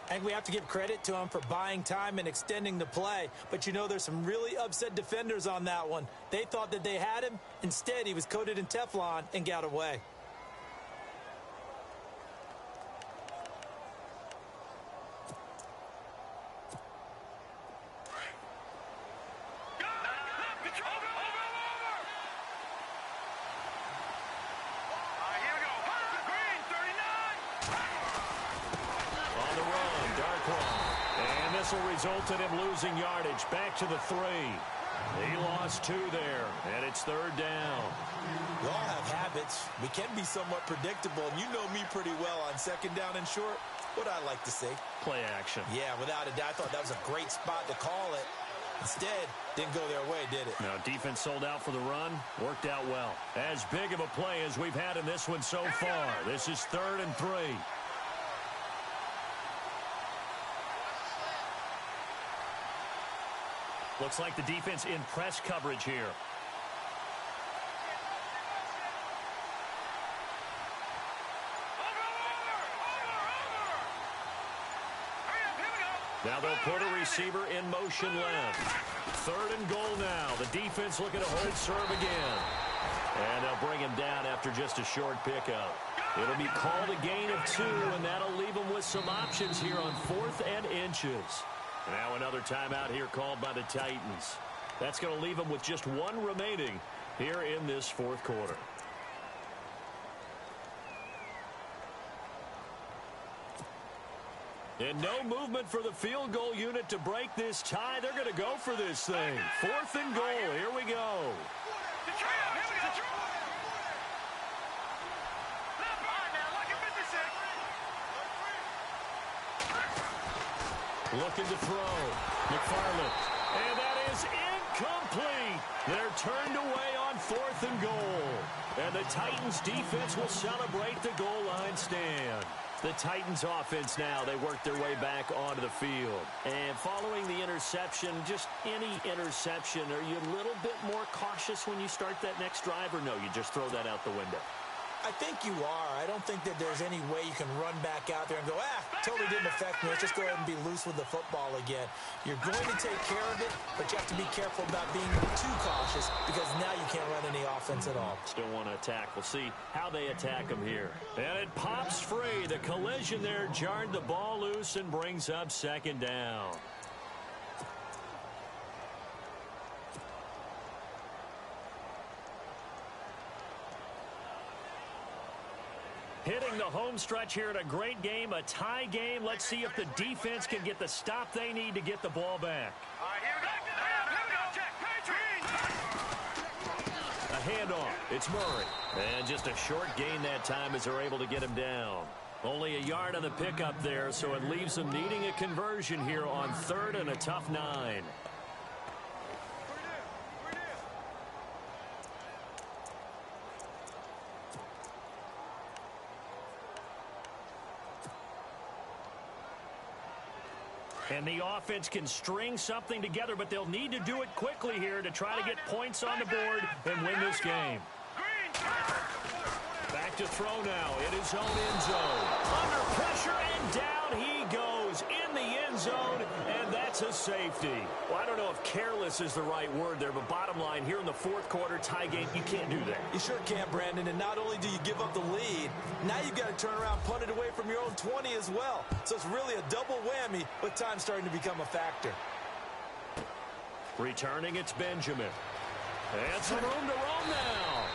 I think we have to give credit to him for buying time and extending the play. But, you know, there's some really upset defenders on that one. They thought that they had him. Instead, he was coated in Teflon and got away. Resulted in losing yardage. Back to the 3. He lost 2 there, and it's 3rd down. We all have habits. We can be somewhat predictable, and you know me pretty well on 2nd down and short. What I like to see. Play action. Yeah, without a doubt. I thought that was a great spot to call it. Instead, didn't go their way, did it? Now, defense sold out for the run. Worked out well. As big of a play as we've had in this one so far. This is 3rd and 3. Looks like the defense in press coverage here. Now they'll put a receiver in motion left. 3rd and goal now. The defense looking to hold serve again. And they'll bring him down after just a short pickup. It'll be called a gain of 2, and that'll leave them with some options here on 4th and inches. Now another timeout here called by the Titans. That's going to leave them with just 1 remaining here in this 4th quarter. And no movement for the field goal unit to break this tie. They're going to go for this thing. 4th and goal. Here we go. Looking to throw. McFarland. And that is incomplete. They're turned away on 4th and goal. And the Titans defense will celebrate the goal line stand. The Titans offense now, they work their way back onto the field. And following the interception, just any interception, are you a little bit more cautious when you start that next drive, or no, you just throw that out the window? I think you are. I don't think that there's any way you can run back out there and go, totally didn't affect me. Let's just go ahead and be loose with the football again. You're going to take care of it, but you have to be careful about being too cautious because now you can't run any offense at all. Still want to attack. We'll see how they attack him here. And it pops free. The collision there jarred the ball loose and brings up 2nd down. Hitting the home stretch here in a great game, a tie game. Let's see if the defense can get the stop they need to get the ball back. All right, here we go. A handoff. It's Murray. And just a short gain that time as they're able to get him down. Only a yard on the pickup there, so it leaves them needing a conversion here on 3rd and a tough 9. And the offense can string something together, but they'll need to do it quickly here to try to get points on the board and win this game. Back to throw now in his own end zone. Under pressure, and down he goes in the end zone, and that That's a safety. Well, I don't know if careless is the right word there, but bottom line, here in the fourth quarter, tie game, you can't do that. You sure can't, Brandon, and not only do you give up the lead, now you've got to turn around, punt it away from your own 20 as well. So it's really a double whammy, but time's starting to become a factor. Returning, it's Benjamin. And some room to roam now.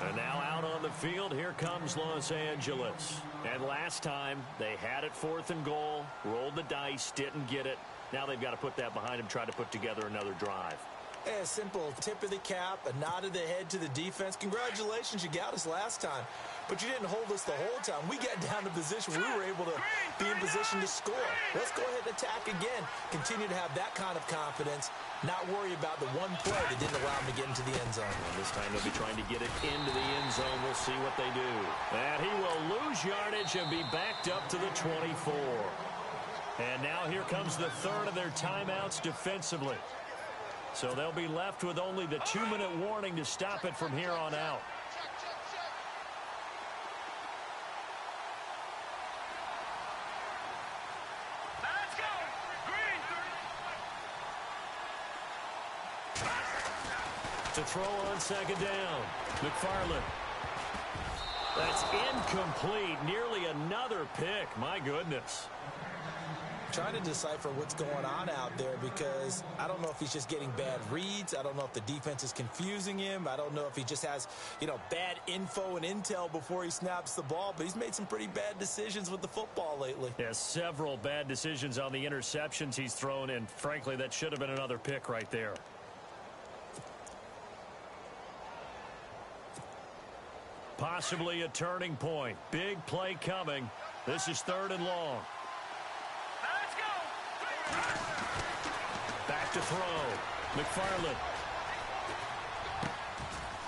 And now out on the field, here comes Los Angeles. And last time, they had it 4th and goal, rolled the dice, didn't get it. Now they've got to put that behind them, try to put together another drive. A simple tip of the cap, a nod of the head to the defense. Congratulations, you got us last time. But you didn't hold us the whole time. We got down to position. We were able to be in position to score. Let's go ahead and attack again. Continue to have that kind of confidence. Not worry about the one play that didn't allow them to get into the end zone. And this time they'll be trying to get it into the end zone. We'll see what they do. And he will lose yardage and be backed up to the 24. And now here comes the third of their timeouts defensively. So they'll be left with only the 2-minute warning to stop it from here on out. Let's go! Green! To throw on second down. McFarland. That's incomplete. Nearly another pick. My goodness. Trying to decipher what's going on out there because I don't know if he's just getting bad reads. I don't know if the defense is confusing him. I don't know if he just has, bad info and intel before he snaps the ball. But he's made some pretty bad decisions with the football lately. Yeah, several bad decisions on the interceptions he's thrown, and frankly, that should have been another pick right there. Possibly a turning point. Big play coming. This is 3rd and long. Let's go! Back to throw. McFarland.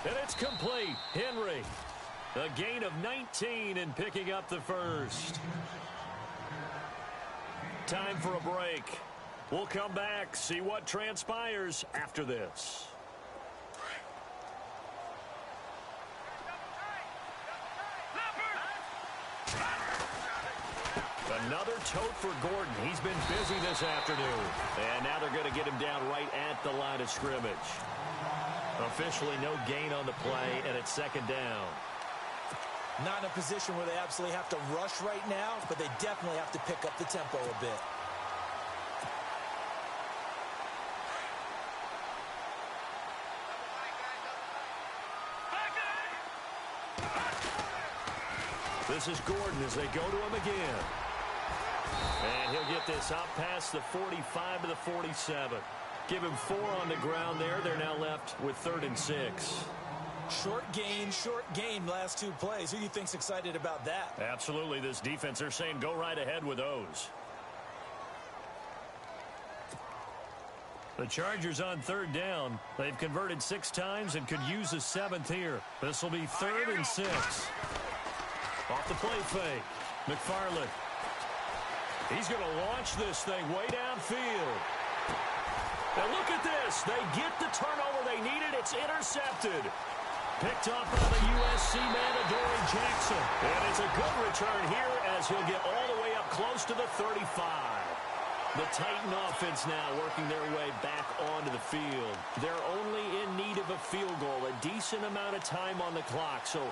And it's complete. Henry. A gain of 19 and picking up the first. Time for a break. We'll come back, see what transpires after this. Another tote for Gordon. He's been busy this afternoon. And now they're going to get him down right at the line of scrimmage. Officially no gain on the play, and it's 2nd down. Not in a position where they absolutely have to rush right now, but they definitely have to pick up the tempo a bit. This is Gordon as they go to him again. And he'll get this out past the 45 to the 47. Give him 4 on the ground there. They're now left with 3rd and 6. Short gain, last 2 plays. Who do you think's excited about that? Absolutely. This defense, they're saying go right ahead with those. The Chargers on 3rd down. They've converted 6 times and could use a 7th here. This will be 3rd and 6. Off the play fake. McFarland. He's going to launch this thing way downfield. And look at this. They get the turnover they needed. It's intercepted. Picked up by the USC man, Adoree Jackson. And it's a good return here as he'll get all the way up close to the 35. The Titan offense now working their way back onto the field. They're only in need of a field goal, a decent amount of time on the clock. So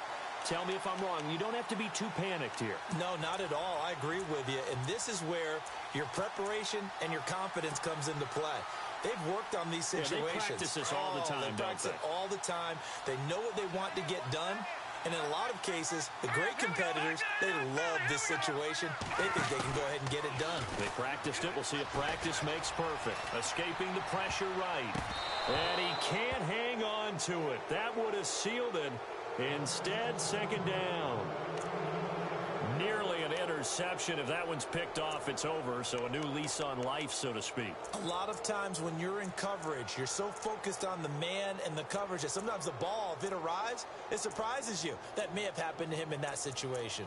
tell me if I'm wrong. You don't have to be too panicked here. No, not at all. I agree with you. And this is where your preparation and your confidence comes into play. They've worked on these situations. They practice this all the time, They practice it all the time. They know what they want to get done. And in a lot of cases, the great competitors, they love this situation. They think they can go ahead and get it done. They practiced it. We'll see if practice makes perfect. Escaping the pressure right. And he can't hang on to it. That would have sealed it. Instead, 2nd down. Nearly an interception. If that one's picked off, it's over. So a new lease on life, so to speak. A lot of times when you're in coverage, you're so focused on the man and the coverage that sometimes the ball, if it arrives, it surprises you. That may have happened to him in that situation.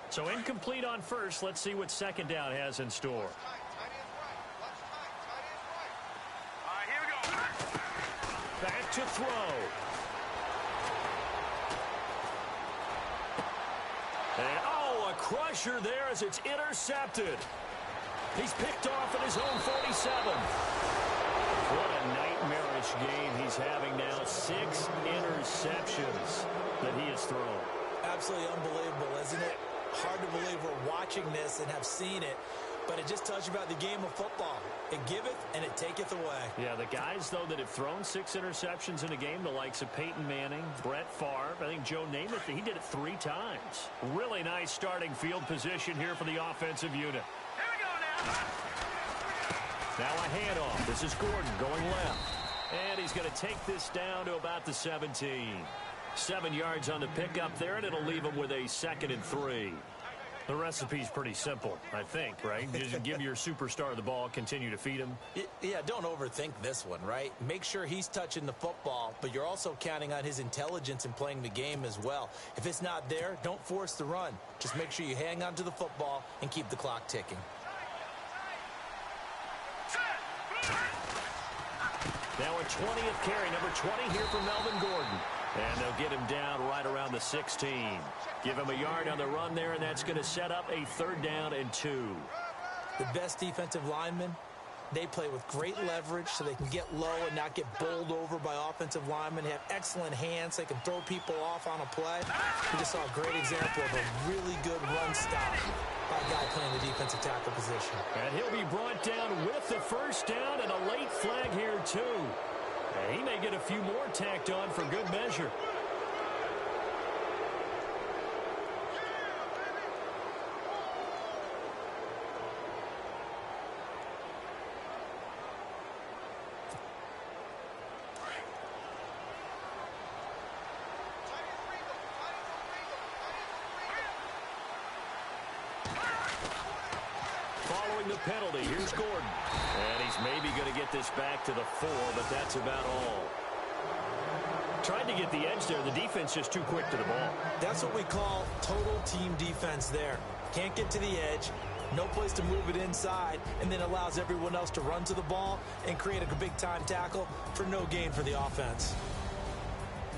So incomplete on first. Let's see what 2nd down has in store. Back to throw. And, oh, a crusher there as it's intercepted. He's picked off at his own 47. What a nightmarish game he's having now. 6 interceptions that he has thrown. Absolutely unbelievable, isn't it? Hard to believe we're watching this and have seen it, but it just tells you about the game of football. It giveth and it taketh away. Yeah, the guys, though, that have thrown 6 interceptions in a game, the likes of Peyton Manning, Brett Favre, I think Joe Namath, he did it 3 times. Really nice starting field position here for the offensive unit. Here we go now. Now a handoff. This is Gordon going left. And he's going to take this down to about the 17. 7 yards on the pickup there, and it'll leave him with a 2nd and 3. The recipe's pretty simple, I think, right? Just give your superstar the ball, continue to feed him. Yeah, don't overthink this one, right? Make sure he's touching the football, but you're also counting on his intelligence in playing the game as well. If it's not there, don't force the run. Just make sure you hang on to the football and keep the clock ticking. Now a 20th carry, number 20 here for Melvin Gordon. And they'll get him down right around the 16. Give him a yard on the run there, and that's going to set up a 3rd down and 2. The best defensive linemen, they play with great leverage so they can get low and not get bowled over by offensive linemen. They have excellent hands. They can throw people off on a play. We just saw a great example of a really good run stop by a guy playing the defensive tackle position. And he'll be brought down with the 1st down and a late flag here, too. He may get a few more tacked on for good measure. Following the penalty, here's Gordon. And he's maybe going to get this back to the 4, but that's about all. Tried to get the edge there. The defense just too quick to the ball. That's what we call total team defense there. Can't get to the edge, no place to move it inside, and then allows everyone else to run to the ball and create a big-time tackle for no gain for the offense.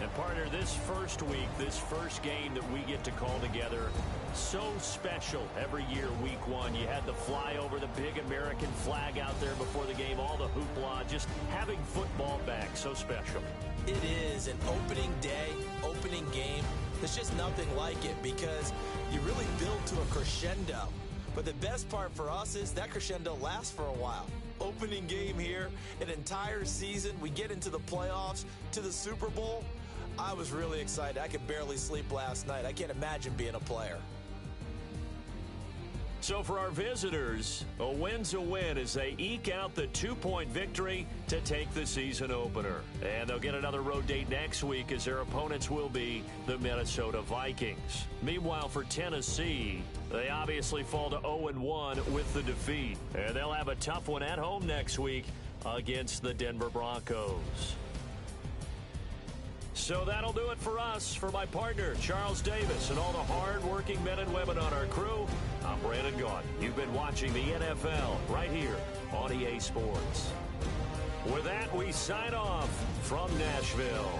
And, partner, this first week, this first game that we get to call together, so special every year, week 1. You had the flyover, the big American flag out there before the game, all the hoopla, just having football back, so special. It is an opening day, opening game. There's just nothing like it because you really build to a crescendo. But the best part for us is that crescendo lasts for a while. Opening game here, an entire season, we get into the playoffs, to the Super Bowl. I was really excited. I could barely sleep last night. I can't imagine being a player. So for our visitors, a win's a win as they eke out the 2-point victory to take the season opener. And they'll get another road date next week as their opponents will be the Minnesota Vikings. Meanwhile, for Tennessee, they obviously fall to 0-1 with the defeat. And they'll have a tough one at home next week against the Denver Broncos. So that'll do it for us. For my partner, Charles Davis, and all the hard-working men and women on our crew, I'm Brandon Gaudin. You've been watching the NFL right here on EA Sports. With that, we sign off from Nashville.